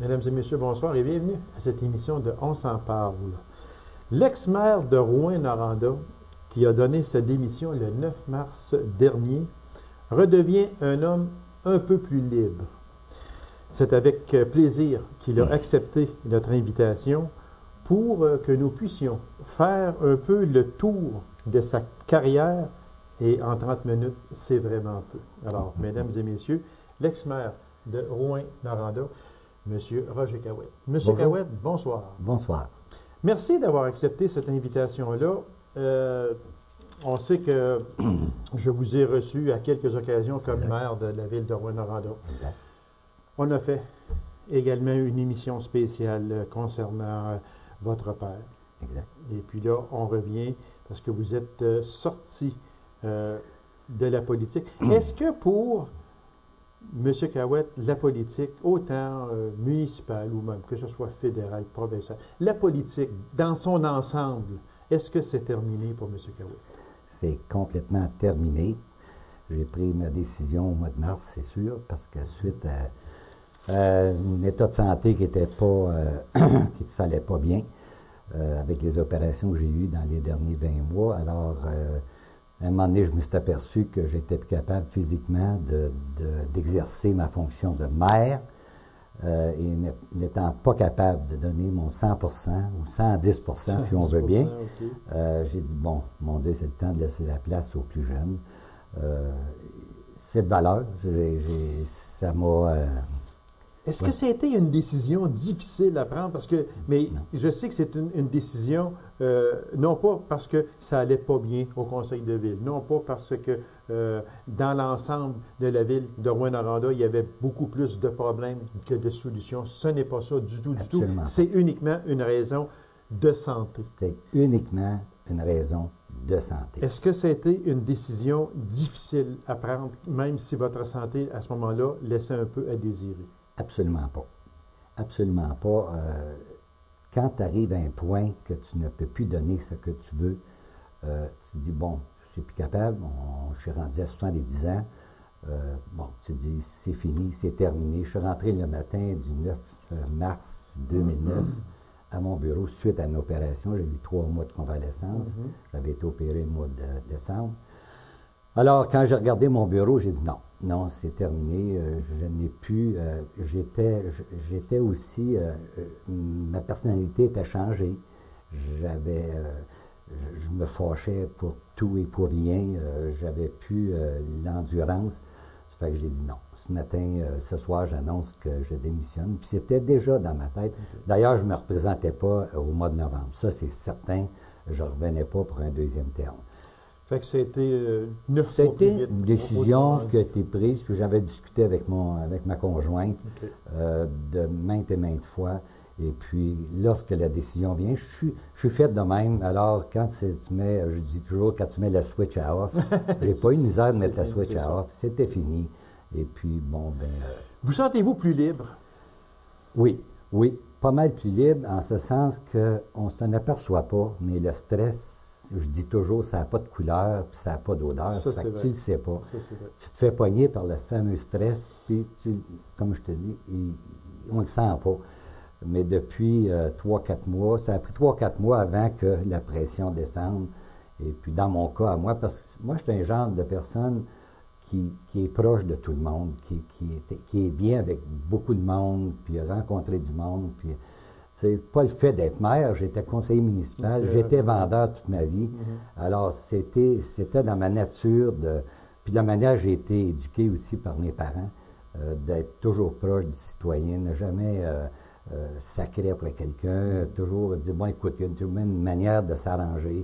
Mesdames et messieurs, bonsoir et bienvenue à cette émission de On s'en parle. L'ex-maire de Rouyn-Noranda, qui a donné sa démission le 9 mars dernier, redevient un homme un peu plus libre. C'est avec plaisir qu'il a accepté notre invitation pour que nous puissions faire un peu le tour de sa carrière, et en 30 minutes, c'est vraiment peu. Alors, mesdames et messieurs, l'ex-maire de Rouyn-Noranda, M. Roger Cahouette. M. Cahouette, bonsoir. Bonsoir. Merci d'avoir accepté cette invitation-là. On sait que je vous ai reçu à quelques occasions comme maire de la ville de Rouyn-Noranda. On a fait également une émission spéciale concernant votre père. Exact. Et puis là, on revient parce que vous êtes sorti de la politique. Est-ce que pour M. Cahouette, la politique, autant municipale ou même que ce soit fédérale, provinciale, la politique dans son ensemble, est-ce que c'est terminé pour M. Cahouette? C'est complètement terminé. J'ai pris ma décision au mois de mars, c'est sûr, parce que suite à un état de santé qui était pas, qui ne s'allait pas bien, avec les opérations que j'ai eues dans les derniers 20 mois, alors à un moment donné, je me suis aperçu que j'étais plus capable physiquement d'exercer ma fonction de maire et n'étant pas capable de donner mon 100% ou 110% si on veut bien. Okay. J'ai dit, bon, mon Dieu, c'est le temps de laisser la place aux plus jeunes. C'est de valeur. Ça m'a... Est-ce que ça a été une décision difficile à prendre? Mais non. Je sais que c'est une décision, non pas parce que ça allait pas bien au conseil de ville, non pas parce que dans l'ensemble de la ville de Rouyn-Noranda, il y avait beaucoup plus de problèmes que de solutions. Ce n'est pas ça du tout, du tout. C'est uniquement une raison de santé. C'était uniquement une raison de santé. Est-ce que ça a été une décision difficile à prendre, même si votre santé, à ce moment-là, laissait un peu à désirer? Absolument pas. Absolument pas. Quand tu arrives à un point que tu ne peux plus donner ce que tu veux, tu dis, bon, je suis plus capable, je suis rendu à 70 ans, bon, tu dis, c'est fini, c'est terminé. Je suis rentré le matin du 9 mars 2009 à mon bureau suite à une opération. J'ai eu 3 mois de convalescence. J'avais été opéré le mois de décembre. Alors, quand j'ai regardé mon bureau, j'ai dit non, c'est terminé, je n'ai plus... J'étais aussi... ma personnalité était changée. Je me fâchais pour tout et pour rien. J'avais plus l'endurance. Ça fait que j'ai dit non. Ce matin, ce soir, j'annonce que je démissionne. Puis c'était déjà dans ma tête. Okay. D'ailleurs, je ne me représentais pas au mois de novembre. Ça, c'est certain. Je ne revenais pas pour un deuxième terme. Fait que c'était C'était une décision qui a été prise, puis j'avais discuté avec ma conjointe de maintes et maintes fois. Et puis, lorsque la décision vient, je suis fait de même. Alors, quand tu mets, je dis toujours, quand tu mets la switch à off, j'ai pas eu de misère de mettre la switch à off. C'était fini. Et puis, bon, ben... Vous sentez-vous plus libre? Oui, pas mal plus libre, en ce sens qu'on ne s'en aperçoit pas, mais le stress, je dis toujours, ça n'a pas de couleur, puis ça n'a pas d'odeur, ça fait que tu ne le sais pas. Ça, tu te fais pogner par le fameux stress, puis comme je te dis, on ne le sent pas. Mais depuis 3-4 mois, ça a pris 3-4 mois avant que la pression descende. Et puis dans mon cas, à moi, parce que moi, je suis un genre de personne qui est proche de tout le monde, qui est bien avec beaucoup de monde, puis rencontrer du monde, puis c'est pas le fait d'être maire, j'étais conseiller municipal, j'étais vendeur toute ma vie, alors c'était dans ma nature, puis de la manière j'ai été éduqué aussi par mes parents, d'être toujours proche du citoyen, ne jamais sacré après quelqu'un, toujours dire, bon écoute, il y a toujours une manière de s'arranger,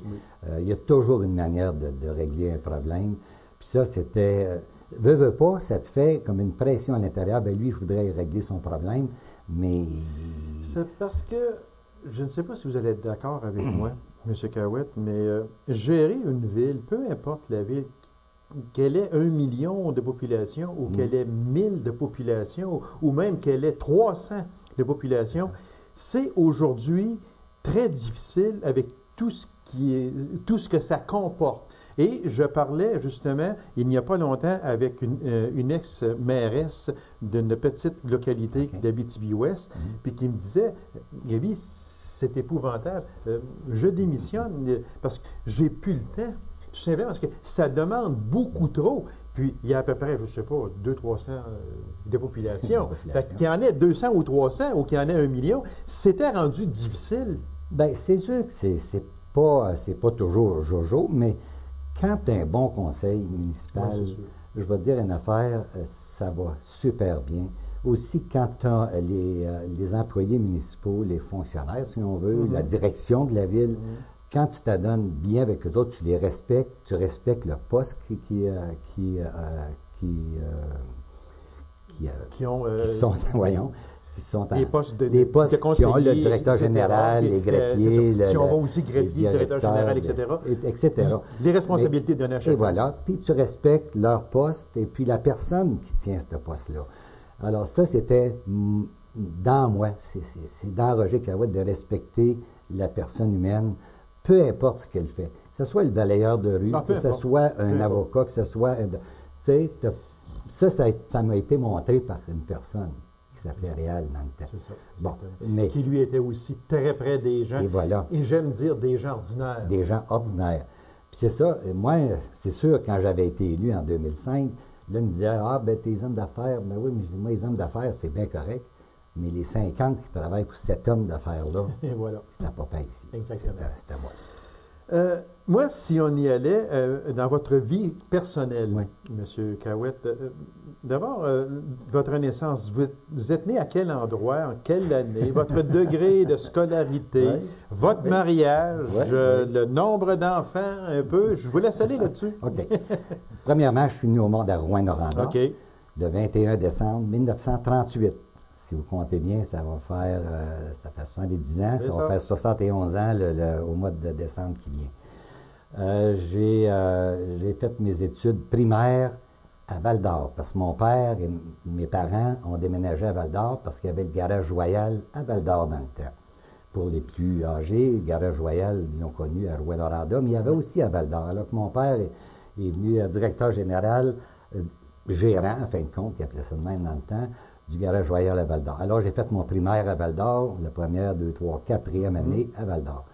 il y a toujours une manière de régler un problème. Puis ça, c'était... veux pas, ça te fait comme une pression à l'intérieur. Bien, lui, je voudrais régler son problème, mais... C'est parce que, je ne sais pas si vous allez être d'accord avec moi, M. Cahouette, mais gérer une ville, peu importe la ville, qu'elle ait 1 million de population ou qu'elle ait 1000 de population ou même qu'elle ait 300 de population, c'est aujourd'hui très difficile avec tout ce que ça comporte. Et je parlais justement, il n'y a pas longtemps, avec une ex-mairesse d'une petite localité d'Abitibi-Ouest, puis qui me disait, Gaby, c'est épouvantable, je démissionne parce que j'ai plus le temps. Tout simplement parce que ça demande beaucoup trop. Puis, il y a à peu près, je ne sais pas, 200-300 de population. Qu'il y en ait 200 ou 300 ou qu'il y en ait 1 million, c'était rendu difficile. Bien, c'est sûr que c'est pas toujours jojo, mais quand tu as un bon conseil municipal, je vais te dire une affaire, ça va super bien. Aussi, quand tu as les employés municipaux, les fonctionnaires, si on veut, la direction de la ville, quand tu t'adonnes bien avec eux autres, tu les respectes, tu respectes le poste qui sont, voyons, qui sont des postes de qui ont le directeur général, les greffiers, si on va aussi greffier, directeur général, etc. Les responsabilités données à chacun. Et voilà, puis tu respectes leur poste et puis la personne qui tient ce poste-là. Alors ça, c'était dans moi, c'est dans Roger Carouette de respecter la personne humaine, peu importe ce qu'elle fait. Que ce soit le balayeur de rue, que ce soit un avocat, que ce soit... Tu sais, ça m'a été montré par une personne qui s'appelait Réal dans le temps. C'est ça. Bon, mais, qui lui était aussi très près des gens. Et voilà. Et j'aime dire des gens ordinaires. Des gens ordinaires. Puis c'est ça, moi, c'est sûr, quand j'avais été élu en 2005, là, il me disait, ah, ben, tes hommes d'affaires, ben oui, mais moi, les hommes d'affaires, c'est bien correct. Mais les 50 qui travaillent pour cet homme d'affaires-là, voilà. C'était pas papa ici. Exactement. C'était moi. Moi, si on y allait, dans votre vie personnelle, M. Carouette, d'abord, votre naissance, vous êtes né à quel endroit, en quelle année, votre degré de scolarité, votre mariage, le nombre d'enfants, un peu, je vous laisse aller là-dessus. OK. Premièrement, je suis né au monde à Rouyn-Noranda, le 21 décembre 1938. Si vous comptez bien, ça fait 70 ans, ça va faire 71 ans au mois de décembre qui vient. J'ai fait mes études primaires à Val-d'Or, parce que mon père et mes parents ont déménagé à Val-d'Or parce qu'il y avait le garage Royal à Val-d'Or dans le temps. Pour les plus âgés, le garage Royal, ils l'ont connu à Rouyn-Noranda, mais il y avait aussi à Val-d'Or. Alors que mon père est venu directeur général, gérant, en fin de compte, il appelait ça de même dans le temps, du garage Royal à Val-d'Or. Alors, j'ai fait mon primaire à Val-d'Or, la première, 2, 3, 4e année à Val-d'Or.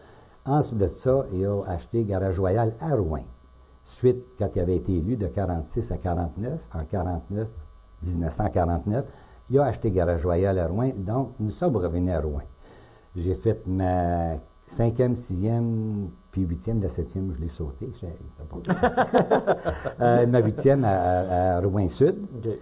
Ensuite de ça, il a acheté garage Royal à Rouyn. Suite, quand il avait été élu de 46 à 49, en 1949, il a acheté garage Royal à Rouyn. Donc, nous sommes revenus à Rouyn. J'ai fait ma 5e, 6e, puis 8e, la 7e, je l'ai sauté. Ma 8e à Rouyn-Sud. Okay.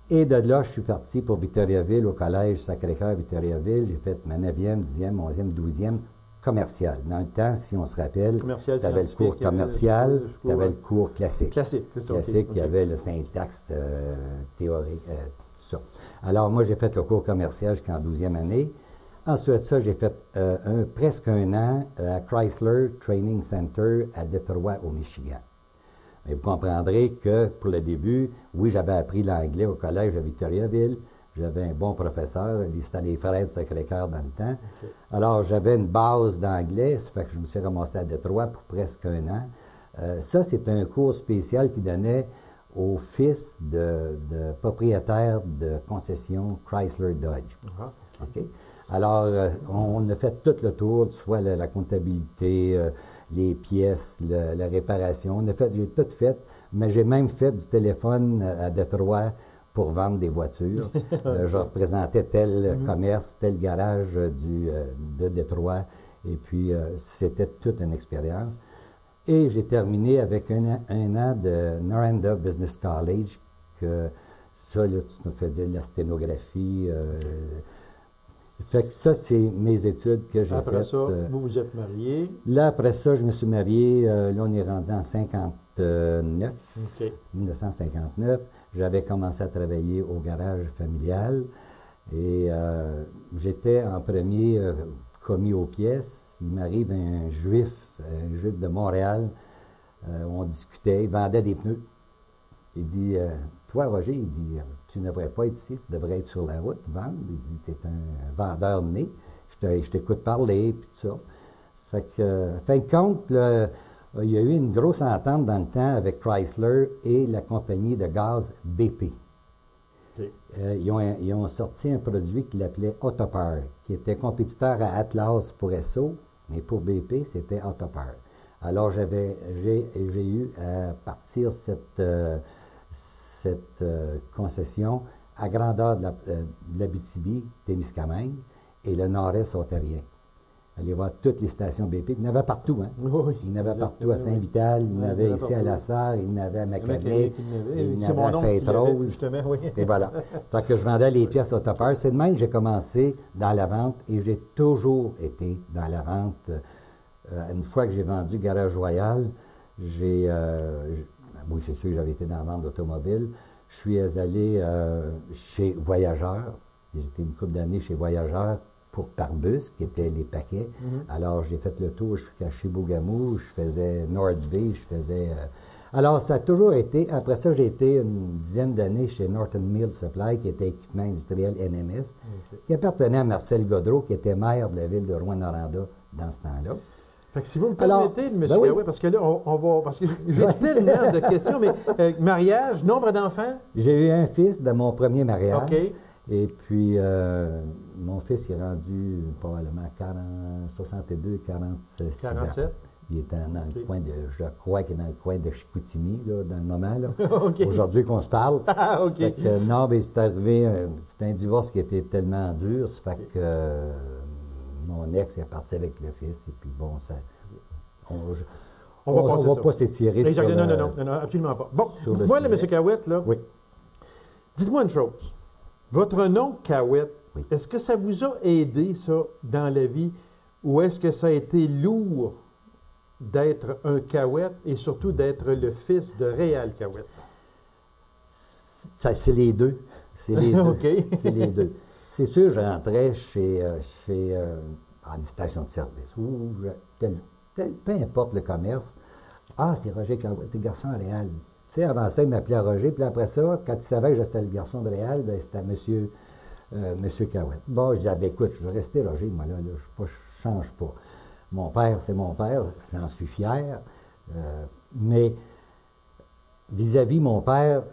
Et de là, je suis parti pour Victoriaville, au collège Sacré-Cœur Victoriaville. J'ai fait ma 9e, 10e, 11e, 12e commercial. Dans le temps, si on se rappelle, tu avais le cours commercial, tu avais le cours classique. Classique, c'est ça. Classique, il y avait le syntaxe théorique, tout ça. Alors, moi, j'ai fait le cours commercial jusqu'en 12e année. Ensuite de ça, j'ai fait presque un an à Chrysler Training Center à Détroit, au Michigan. Mais vous comprendrez que, pour le début, oui, j'avais appris l'anglais au collège à Victoriaville. J'avais un bon professeur, c'était les frères de Sacré-Cœur dans le temps. Okay. Alors, j'avais une base d'anglais, ça fait que je me suis ramassé à Détroit pour presque un an. Ça, c'est un cours spécial qui donnait aux fils de propriétaires de concessions Chrysler Dodge. Okay? Alors, on a fait tout le tour, soit la comptabilité, les pièces, la réparation. J'ai tout fait, mais j'ai même fait du téléphone à Détroit pour vendre des voitures. Je représentais tel commerce, tel garage de Détroit, et puis c'était toute une expérience. Et j'ai terminé avec un an de Noranda Business College, que ça, là, tu me fais dire la sténographie. Fait que ça, c'est mes études que j'ai faites. Après ça, vous vous êtes marié. Là, après ça, je me suis marié. Là, on est rendu en 59, 1959. J'avais commencé à travailler au garage familial. Et j'étais en premier commis aux pièces. Il m'arrive un juif de Montréal. On discutait, il vendait des pneus. Il dit... Toi, Roger, il dit, tu ne devrais pas être ici, tu devrais être sur la route, vendre. Il dit, tu es un vendeur né, je t'écoute parler, puis tout ça. Fait que, fin de compte, Il y a eu une grosse entente dans le temps avec Chrysler et la compagnie de gaz BP. Okay. Ils ont sorti un produit qu'ils appelaient Autopar, qui était compétiteur à Atlas pour Esso, mais pour BP, c'était Autopar. Alors, j'ai eu à partir cette concession à grandeur de l'Abitibi, Témiscamingue et le nord-est ontarien. Allez voir toutes les stations BP. Il y en avait partout, hein? Oui, il y en avait partout à Saint-Vital, il y en avait ici à La Sarre, il y en avait à Macané, il y en avait à Sainte-Rose. Oui. Et voilà. Fait que je vendais les pièces Autopar. C'est de même que j'ai commencé dans la vente et j'ai toujours été dans la vente. Une fois que j'ai vendu Garage Royal, oui, c'est sûr que j'avais été dans la vente d'automobile. Je suis allé chez Voyageurs. J'ai été une couple d'années chez Voyageurs pour Parbus, qui étaient les paquets. Alors, j'ai fait le tour, je suis caché Bougamou, je faisais North Bay, je faisais... Alors, ça a toujours été... Après ça, j'ai été une dizaine d'années chez Norton Mill Supply, qui était équipement industriel NMS, qui appartenait à Marcel Gaudreau, qui était maire de la ville de Rouyn-Noranda dans ce temps-là. Fait que si vous me permettez, M. Cahouette, parce que là, on va... Parce que j'ai tellement de questions, mais mariage, nombre d'enfants? J'ai eu un fils de mon premier mariage. OK. Et puis, mon fils est rendu probablement 62, 46 47? ans. Il est dans le coin de... Je crois qu'il est dans le coin de Chicoutimi, là, dans le moment, là. Okay. Aujourd'hui qu'on se parle. Ah, OK. Fait que, non, mais c'est arrivé... C'est un divorce qui était tellement dur, ça fait que... mon ex est parti avec le fils, et puis bon, ça... On va pas s'étirer sur non, absolument pas. Bon, voilà, M. Cahouette, là. Oui. Dites-moi une chose. Votre nom, Cahouette, oui. Est-ce que ça vous a aidé, ça, dans la vie, ou est-ce que ça a été lourd d'être un Cahouette et surtout d'être le fils de Réal Cahouette? C'est les deux. C'est les deux. OK. C'est les deux. C'est sûr, je rentrais chez une station de service, ou peu importe le commerce. Ah, c'est Roger Cahouette, t'es garçon à Réal. Tu sais, avant ça, il m'appelait Roger, puis après ça, quand il savait que j'étais le garçon de Réal, ben, c'était Monsieur Cahouette. Bon, je disais, ben, écoute, je vais rester Roger, moi, là, je change pas. Mon père, c'est mon père, j'en suis fier, mais vis-à-vis mon père,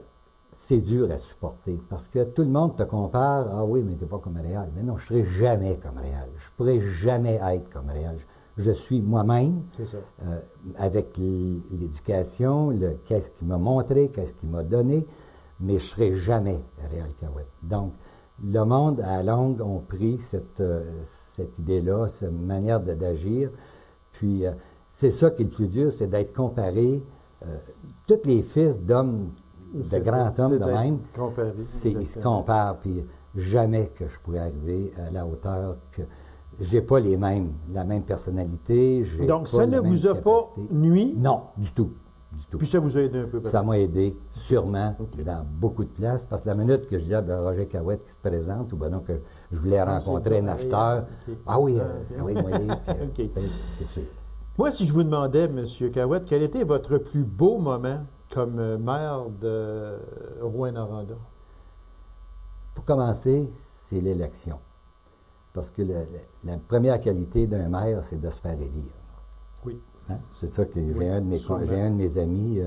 c'est dur à supporter, parce que tout le monde te compare, ah oui, mais t'es pas comme Réal. Mais non, je serai jamais comme Réal. Je pourrai jamais être comme Réal. Je suis moi-même, avec l'éducation, qu'est-ce qu'il m'a montré, qu'est-ce qu'il m'a donné, mais je ne serai jamais Réal Cahouette. Donc, le monde, à la longue, ont pris cette idée-là, cette manière d'agir. Puis, c'est ça qui est le plus dur, c'est d'être comparé. Tous les fils d'hommes, de grands hommes de même, ils se comparent, puis jamais que je pourrais arriver à la hauteur que... J'ai pas la même personnalité. Donc, ça ne vous a pas nui? Non, du tout. Puis ça vous a aidé un peu? Ça m'a aidé, sûrement, dans beaucoup de places. Parce que la minute que je dis à Roger Cahouette qui se présente, ou ben non, que je voulais rencontrer un acheteur, oui, moi, c'est sûr. Moi, si je vous demandais, M. Cahouette, quel était votre plus beau moment comme maire de Rouyn-Noranda? Pour commencer, c'est l'élection. Parce que la première qualité d'un maire, c'est de se faire élire. Oui. Hein? C'est ça que j'ai un de mes amis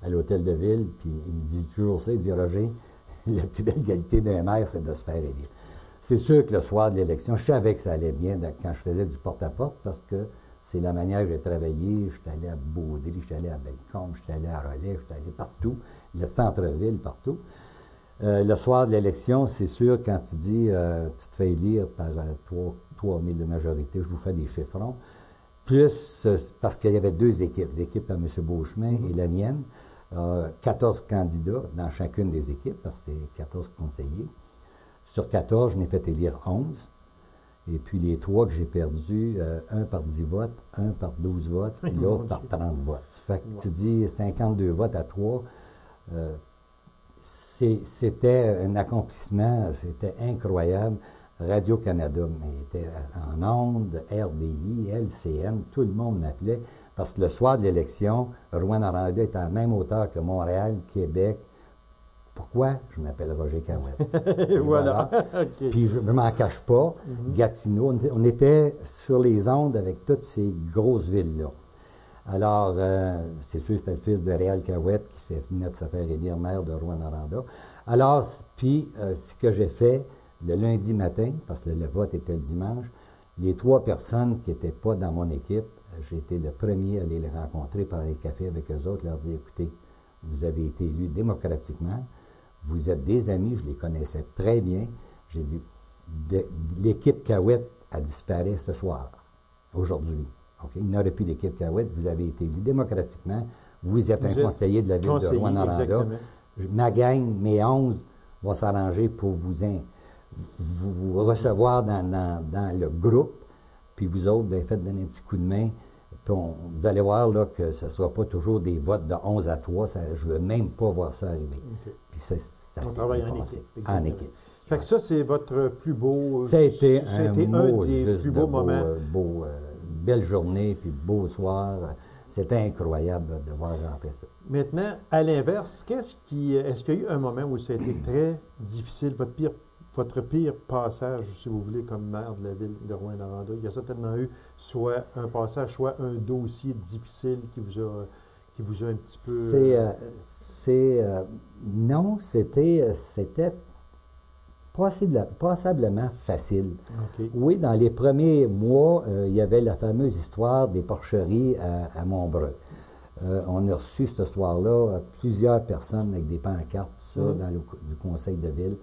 à l'hôtel de ville, puis il me dit toujours ça, il dit, Roger, la plus belle qualité d'un maire, c'est de se faire élire. C'est sûr que le soir de l'élection, je savais que ça allait bien quand je faisais du porte-à-porte, parce que c'est la manière que j'ai travaillé. J'étais allé à Baudry, j'étais allé à Bellecombe, j'étais allé à Relais, j'étais allé partout, le centre-ville, partout. Le soir de l'élection, c'est sûr, quand tu dis, tu te fais élire par 3 000 de majorité, je vous fais des chiffrons, plus, parce qu'il y avait deux équipes, l'équipe à M. Beauchemin et la mienne, 14 candidats dans chacune des équipes, parce que c'est 14 conseillers. Sur 14, je n'ai fait élire 11. Et puis les 3 que j'ai perdus, un par 10 votes, un par 12 votes, et l'autre par 30 votes. Fait que tu dis 52 votes à 3. C'était un accomplissement, c'était incroyable. Radio-Canada était en ondes, RDI, LCN, tout le monde m'appelait. Parce que le soir de l'élection, Rouyn-Noranda était à la même hauteur que Montréal, Québec. Pourquoi? Je m'appelle Roger Cahouette. Voilà. Okay. Puis je ne m'en cache pas. Gatineau, on était sur les ondes avec toutes ces grosses villes-là. Alors, c'est sûr, c'était le fils de Réal Cahouette qui venait de se faire élire maire de Rouyn-Noranda. Alors, puis, ce que j'ai fait le lundi matin, parce que le vote était le dimanche, les 3 personnes qui n'étaient pas dans mon équipe, j'ai été le premier à aller les rencontrer, parler café avec eux autres, leur dire, écoutez, vous avez été élus démocratiquement, vous êtes des amis, je les connaissais très bien. J'ai dit, l'équipe Cahouette a disparu ce soir, aujourd'hui. Okay? Il n'y aurait plus d'équipe Cahouette, vous avez été élu démocratiquement, vous êtes un conseiller de la ville de Rouyn-Noranda. Ma gang, mes 11, vont s'arranger pour vous recevoir dans le groupe, puis vous autres, bien, faites donner un petit coup de main. Puis vous allez voir là, que ce ne sera pas toujours des votes de 11 à 3. Je ne veux même pas voir ça arriver. Okay. Puis ça s'est passé en équipe. Fait que ça, c'est votre plus beau... Ça a été un des plus beaux moments. Belle journée, puis beau soir. C'était incroyable de voir rentrer ça. Maintenant, à l'inverse, est-ce qu'il y a eu un moment où ça a été très difficile, votre pire passage, si vous voulez, comme maire de la ville de Rouyn-Noranda? Il y a certainement eu soit un passage, soit un dossier difficile qui vous a un petit peu... Non, c'était passablement facile. Okay. Oui, dans les premiers mois, il y avait la fameuse histoire des porcheries à Montbrun. On a reçu ce soir-là plusieurs personnes avec des pancartes, du conseil de ville.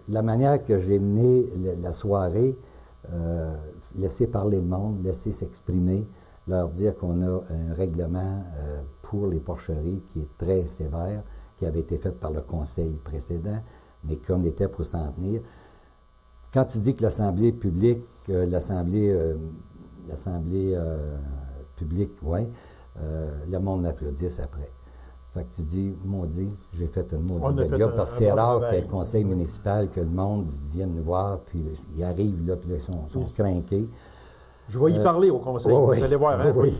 La manière que j'ai mené la soirée, laisser parler le monde, laisser s'exprimer, leur dire qu'on a un règlement pour les porcheries qui est très sévère, qui avait été fait par le conseil précédent, mais qu'on était pour s'en tenir. Quand tu dis que l'Assemblée publique, le monde m'applaudisse après. Fait que tu dis, maudit, j'ai fait une maudite belle job, parce que c'est rare qu'il y ait le conseil municipal, que le monde vienne nous voir, puis ils arrivent là, puis là, ils sont crinqués. Je vais y parler au conseil, vous allez voir. Hein? Oui.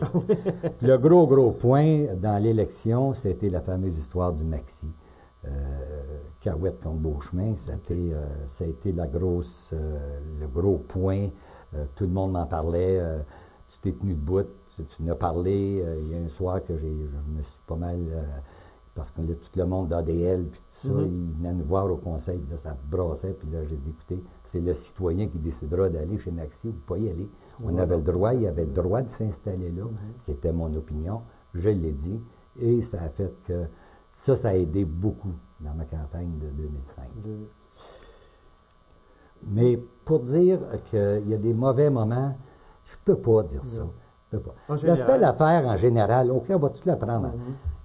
Le gros point dans l'élection, c'était la fameuse histoire du Maxi. Cahouette contre Beauchemin, ça a été le gros point. Tout le monde m'en parlait. Tu t'es tenu debout, tu n'as parlé. Il y a un soir que je me suis pas mal... parce que tout le monde d'ADL, puis tout ça, il venait nous voir au conseil, puis là, ça brassait, puis là, j'ai dit, écoutez, c'est le citoyen qui décidera d'aller chez Maxi ou pas y aller. On avait le droit, il avait le droit de s'installer là. C'était mon opinion, je l'ai dit, et ça a fait que ça a aidé beaucoup dans ma campagne de 2005. Mais pour dire qu'il y a des mauvais moments, je ne peux pas dire ça. Je peux pas. La seule affaire en général, OK, on va tout la prendre.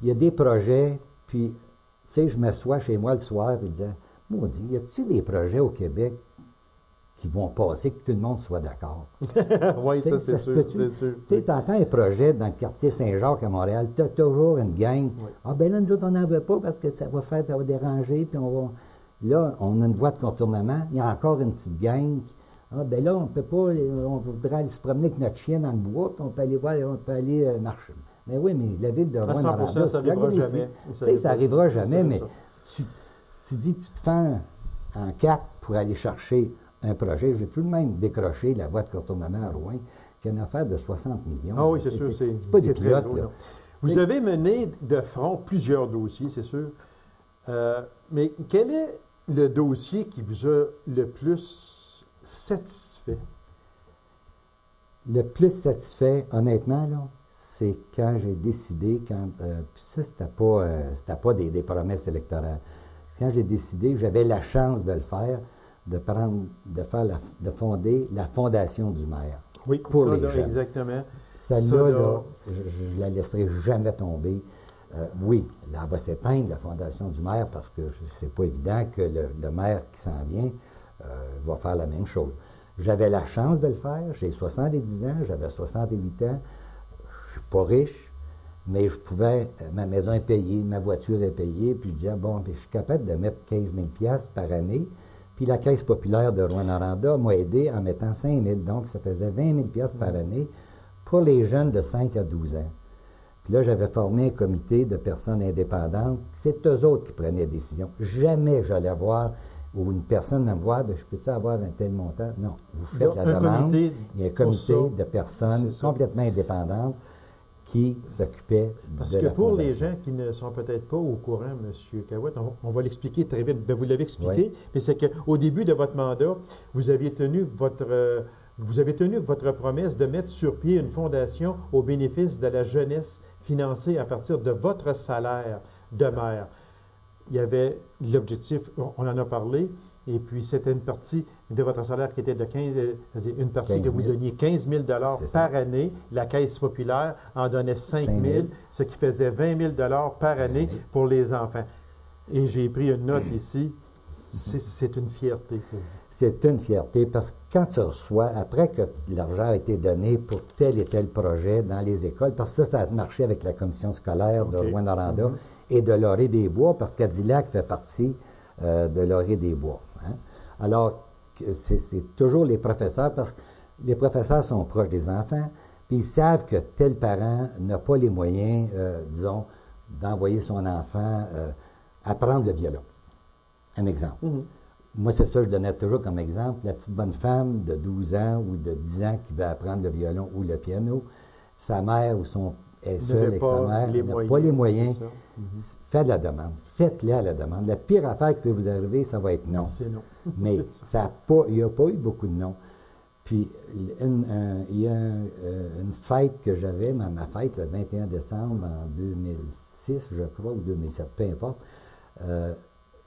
Il y a des projets, puis, tu sais, je m'assois chez moi le soir et je dis, maudit, y a-t-il des projets au Québec qui vont passer, que tout le monde soit d'accord? Oui, ça, c'est sûr. Tu sais, t'entends un projet dans le quartier Saint-Jacques à Montréal, tu as toujours une gang. Oui. Ah, ben là, nous autres, on n'en veut pas parce que ça va déranger, puis on va... Là, on a une voie de contournement, il y a encore une petite gang. Ah, ben là, on peut pas, on voudrait aller se promener avec notre chien dans le bois, puis on peut aller voir, on peut aller marcher. Mais oui, mais la ville de Rouyn-Noranda, ça n'arrivera jamais. Ça n'arrivera jamais, mais tu dis, tu te fends en 4 pour aller chercher un projet. J'ai tout de même décroché la voie de contournement à Rouen, qui est une affaire de 60 millions. Ah oui, c'est sûr. C'est pas des pilotes, là. Vous avez mené de front plusieurs dossiers, c'est sûr. Mais quel est le dossier qui vous a le plus satisfait? Le plus satisfait, honnêtement, là, c'est quand j'ai décidé, puis ça, c'était pas des promesses électorales. C'est quand j'ai décidé que j'avais la chance de le faire, de fonder la Fondation du maire. Oui, pour ça, les jeunes. Exactement. Celle-là, je la laisserai jamais tomber. Oui, là, elle va s'éteindre, la Fondation du maire, parce que c'est pas évident que le maire qui s'en vient va faire la même chose. J'avais la chance de le faire. J'ai 70 ans, j'avais 68 ans. Je suis pas riche, mais je pouvais... ma maison est payée, ma voiture est payée, puis je disais, bon, puis je suis capable de mettre 15 000 $ par année. Puis la Caisse populaire de Rouyn-Noranda m'a aidé en mettant 5 000 $. Donc, ça faisait 20 000 $ par année pour les jeunes de 5 à 12 ans. Puis là, j'avais formé un comité de personnes indépendantes. C'est eux autres qui prenaient la décision. Jamais j'allais voir ou une personne va me voir, bien, je peux-tu avoir un tel montant? Non. Vous faites la demande. Il y a un comité de personnes complètement indépendantes qui s'occupait de la Parce que pour les fondation. gens qui ne sont peut-être pas au courant, M. Cahouette, on va l'expliquer très vite. Bien, vous l'avez expliqué, Oui. mais c'est qu'au début de votre mandat, vous avez tenu votre promesse de mettre sur pied une fondation au bénéfice de la jeunesse financée à partir de votre salaire de maire. Il y avait l'objectif, on en a parlé, et puis c'était une partie de votre salaire qui était de 15, une partie 15 que vous 000. donniez 15 000 C'est ça. par année. La Caisse populaire en donnait 5 5 000, 000. ce qui faisait 20 000 par année pour les enfants. Et j'ai pris une note ici. C'est une fierté pour vous. C'est une fierté parce que quand tu reçois, après que l'argent a été donné pour tel et tel projet dans les écoles, parce que ça a marché avec la commission scolaire de Rouyn-Noranda et de Laurier-des-Bois, parce que Cadillac fait partie de Laurier-des-Bois. Hein. Alors, c'est toujours les professeurs, parce que les professeurs sont proches des enfants, puis ils savent que tel parent n'a pas les moyens, disons, d'envoyer son enfant apprendre le violon. Un exemple. Moi, c'est ça que je donnais toujours comme exemple. La petite bonne femme de 12 ans ou de 10 ans qui veut apprendre le violon ou le piano, sa mère ou son est seule avec sa mère, n'a pas les moyens. Faites la demande. Faites-le à la demande. La pire affaire qui peut vous arriver, ça va être non. C'est non. Mais il n'y a pas eu beaucoup de non. Puis, il y a une fête que j'avais, ma fête, le 21 décembre en 2006, je crois, ou 2007, peu importe.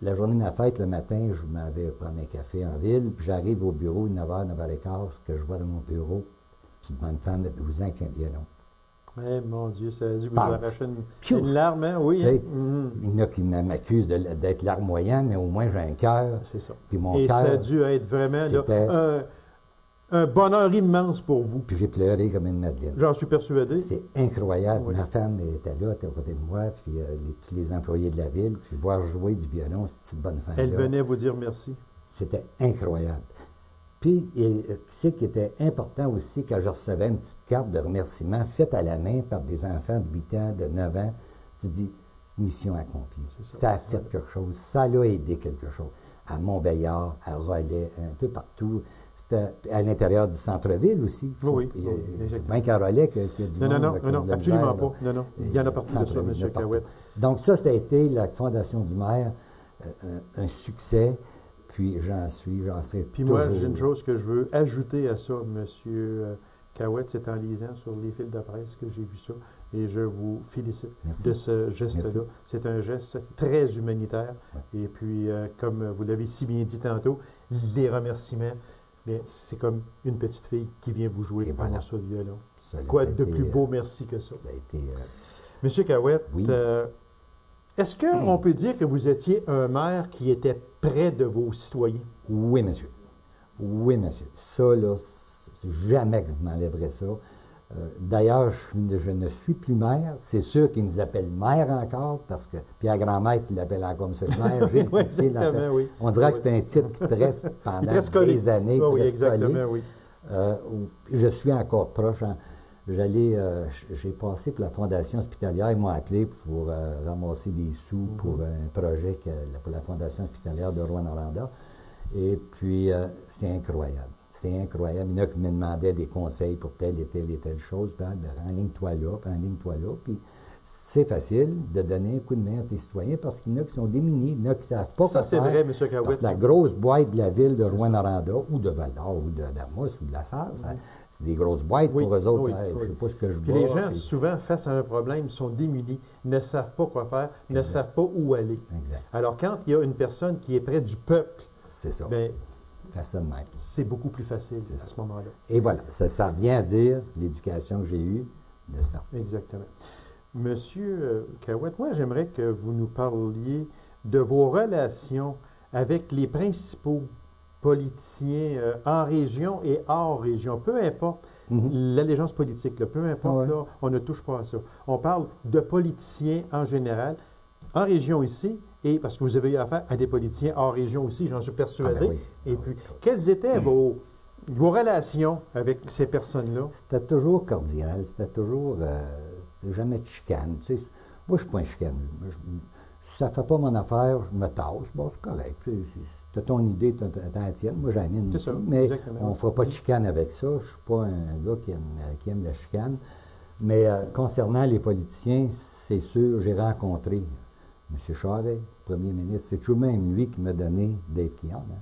La journée de ma fête, le matin, je m'en vais prendre un café en ville, puis j'arrive au bureau, 9h, 9h15, ce que je vois dans mon bureau, petite bonne femme de 12 ans avec un violon. Eh, mon Dieu, ça a dû vous Paf! arracher une larme, hein? Oui. Tu sais, il y en a qui m'accusent d'être larmoyant, mais au moins j'ai un cœur. C'est ça. Puis mon Et cœur, ça a dû être vraiment c'était- là, un bonheur immense pour vous. puis j'ai pleuré comme une madeleine. J'en suis persuadé. C'est incroyable. Oui. Ma femme était là, elle était à côté de moi, puis tous les employés de la ville, puis voir jouer du violon, cette petite bonne femme-là. Elle venait vous dire merci. C'était incroyable. Puis, ce qui était important aussi, quand je recevais une petite carte de remerciement faite à la main par des enfants de 8 ans, de 9 ans, tu dis, mission accomplie. Ça a fait quelque chose, ça l'a aidé quelque chose. À Montbéliard, à Relais, un peu partout. C'était à l'intérieur du centre-ville aussi. Oui, c'est bien qu'à Relais qu'il y a du monde. Non, qui a de la absolument misère, pas. là. Non. Il y en a partout de ça, Centre-ville, M. partout. Cahouette. Donc ça a été la Fondation du maire, un succès. Puis j'en serai Puis toujours. moi, j'ai une chose que je veux ajouter à ça, M. Cahouette, c'est en lisant sur les fils de presse que j'ai vu ça. Et je vous félicite Merci. de ce geste-là. Merci. C'est un geste très humanitaire. Ouais. Et puis, comme vous l'avez si bien dit tantôt, les remerciements, mais c'est comme une petite fille qui vient vous jouer Et pendant voilà. ça du violon. Ça Quoi a de été, plus beau merci que ça? Ça a été. Monsieur Cahouette, Oui. est-ce qu'on peut dire que vous étiez un maire qui était près de vos citoyens? Oui, monsieur. Oui, monsieur. Ça, là, c'est jamais que je m'enlèverais ça. D'ailleurs, je ne suis plus maire. C'est sûr qu'il nous appelle maire encore, parce que Pierre Grand-Maître, il l'appelle encore monsieur le maire. J'ai Oui, pitié de l'entendre. exactement, oui. On dirait que c'est un titre qui te reste pendant Il te reste collé. des années. Oui, qui reste exactement, collé. oui. Je suis encore proche. J'ai passé pour la Fondation hospitalière. Ils m'ont appelé pour ramasser des sous pour un projet pour la Fondation hospitalière de Rouyn-Noranda. Et puis, c'est incroyable. C'est incroyable. Il y en a qui me demandaient des conseils pour telle et telle chose. Ben, enligne-toi là, puis enligne-toi là. Puis, c'est facile de donner un coup de main à tes citoyens parce qu'il y en a qui sont démunis, il y en a qui ne savent pas Ça, quoi c'est faire. vrai, M. Cahouette. Parce que la grosse boîte de la ville de C'est Rouyn-Noranda, ou de Val-d'Or, ou d'Amos, ou de la Sarre, c'est des grosses boîtes Oui, pour eux autres. oui, Hey, oui. Je ne sais pas ce que je Puis bois. les gens, puis- souvent, face à un problème, sont démunis, ne savent pas quoi faire, ne savent pas où aller. Exact. Alors, quand il y a une personne qui est près du peuple, C'est ça. bien, Fais ça de même. c'est beaucoup plus facile C'est à ça. ce moment-là. Et voilà, ça revient à dire l'éducation que j'ai eue de ça. Exactement. Monsieur Cahouette, moi, j'aimerais que vous nous parliez de vos relations avec les principaux politiciens en région et hors région. Peu importe l'allégeance politique, là, peu importe, Ouais. là, on ne touche pas à ça. On parle de politiciens en général, en région ici, et parce que vous avez eu affaire à des politiciens hors région aussi, j'en suis persuadé. Ah ben oui. Et puis, quelles étaient vos relations avec ces personnes-là? C'était toujours cordial, c'était toujours... c'était jamais de chicane. Tu sais, moi, je ne suis pas un chicaneux. Si ça ne fait pas mon affaire, je me tasse. Bon, c'est correct. C'était ton idée, t'as la tienne. Moi, j'ai la mienne C'est aussi. ça, Mais exactement. on ne fera pas de chicane avec ça. Je ne suis pas un gars qui aime la chicane. Mais concernant les politiciens, c'est sûr, j'ai rencontré M. Charest, premier ministre. C'est toujours même lui qui m'a donné Dave Keon. Hein.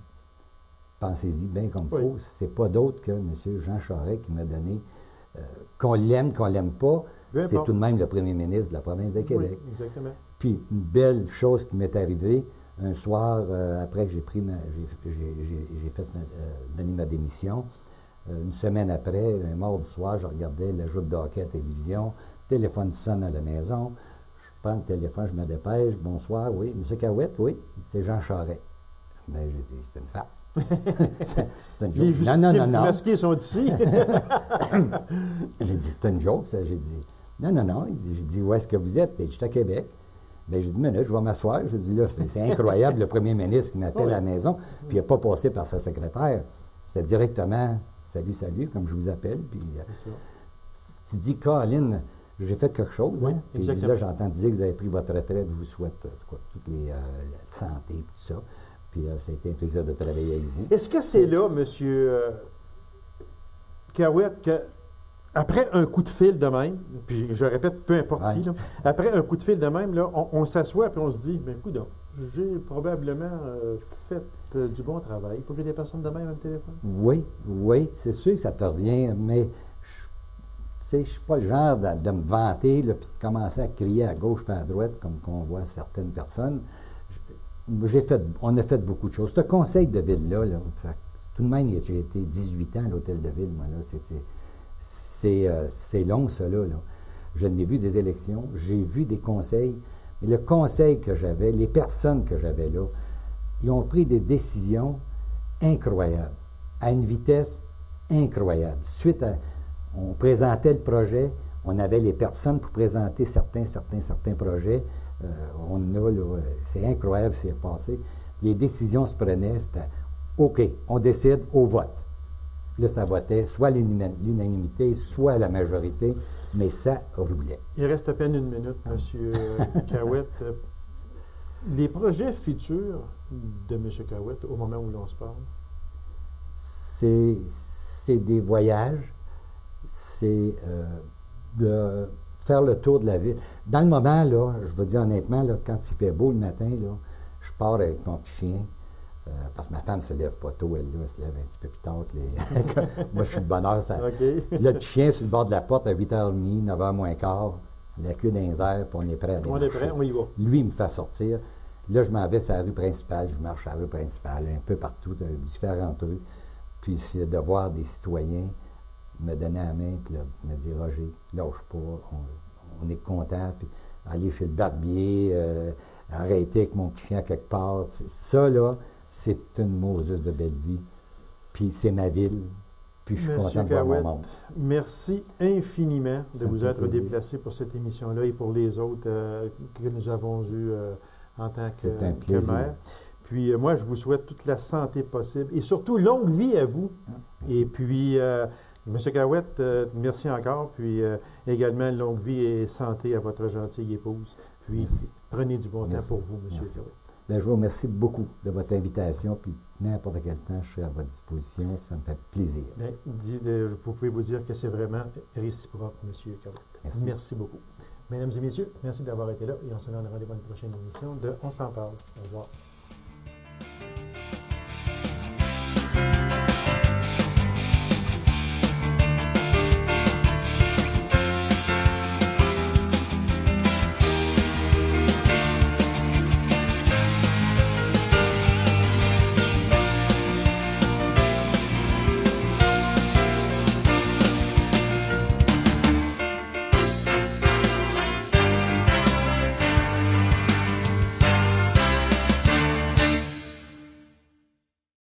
Pensez-y bien comme il faut. C'est pas d'autre que M. Jean Charest qui m'a donné, qu'on l'aime, qu'on l'aime pas, c'est tout de même le premier ministre de la province de Québec. Oui, exactement. Puis, une belle chose qui m'est arrivée, un soir, après que j'ai fait donner ma démission, une semaine après, un mardi soir, je regardais le jeu de hockey à la télévision, le téléphone sonne à la maison, je prends le téléphone, je me dépêche, bonsoir, oui, M. Cahouette, oui, c'est Jean Charest. Bien, j'ai dit, c'est une farce. C'est une joke. Non. Les masqués sont ici. J'ai dit, c'est une joke, ça. J'ai dit, non. J'ai dit, où est-ce que vous êtes? Bien, je suis à Québec. Bien, j'ai dit, minute, je vais m'asseoir. J'ai dit, là, c'est incroyable, le premier ministre qui m'appelle à la maison, puis il n'a pas passé par sa secrétaire. C'était directement, salut, comme je vous appelle. Puis, tu dis, Colin, j'ai fait quelque chose. Hein? Puis il dit, là, j'ai entendu dire que vous avez pris votre retraite, je vous souhaite toute la santé et tout ça. Puis ça a été un plaisir de travailler avec vous. Est-ce que c'est là, M. Cahouette, qu'après un coup de fil de même, puis je répète, peu importe qui, là, après un coup de fil de même, là, on s'assoit et on se dit, bien, écoute, j'ai probablement fait du bon travail pour que des personnes de même à le téléphone. Oui, c'est sûr que ça te revient, mais je ne suis pas le genre de me vanter, là, puis de commencer à crier à gauche et à droite, comme qu'on voit certaines personnes. On a fait beaucoup de choses. Ce conseil de ville-là, tout de même, j'ai été 18 ans à l'hôtel de ville, moi, là. C'est long, ça, là. Je n'ai vu des élections, j'ai vu des conseils, mais le conseil que j'avais, les personnes que j'avais là, ils ont pris des décisions incroyables, à une vitesse incroyable. On présentait le projet, on avait les personnes pour présenter certains projets. C'est incroyable ce qui est passé. Les décisions se prenaient, c'était OK, on décide au vote. Là, ça votait soit l'unanimité, soit la majorité, mais ça roulait. Il reste à peine une minute, M. Cahouette. Les projets futurs de M. Cahouette, au moment où l'on se parle? C'est des voyages, c'est de faire le tour de la ville. Dans le moment, là, je veux dire honnêtement, là, quand il fait beau le matin, là, je pars avec mon petit chien, parce que ma femme ne se lève pas tôt, elle se lève un petit peu plus tard que les... Moi, je suis de bonne heure. Okay. Le petit chien sur le bord de la porte à 8h30, 9h moins quart, la queue dans les airs, puis on est prêt à aller marcher. On est prêt, on y va. Lui, il me fait sortir. Là, je m'en vais sur la rue principale, je marche sur la rue principale, un peu partout, de différentes rues. Puis c'est de voir des citoyens me donner la main, puis me dire, Roger, lâche pas, on est content, puis aller chez le barbier, arrêter avec mon petit chien quelque part. Ça, là, c'est une Moses de belle vie. Puis c'est ma ville, puis je suis content de voir mon monde. Merci infiniment de vous être déplacé pour cette émission-là et pour les autres que nous avons eues en tant que maire. Puis moi, je vous souhaite toute la santé possible et surtout longue vie à vous. Et puis... M. Cahouette, merci encore, puis également longue vie et santé à votre gentille épouse. Puis prenez du bon temps pour vous, M. Cahouette. Bien, je vous remercie beaucoup de votre invitation, puis n'importe quel temps, je suis à votre disposition, ça me fait plaisir. Bien, vous pouvez vous dire que c'est vraiment réciproque, M. Cahouette. Merci beaucoup. Mesdames et messieurs, merci d'avoir été là et on se donne rendez-vous à une prochaine émission de On s'en parle. Au revoir.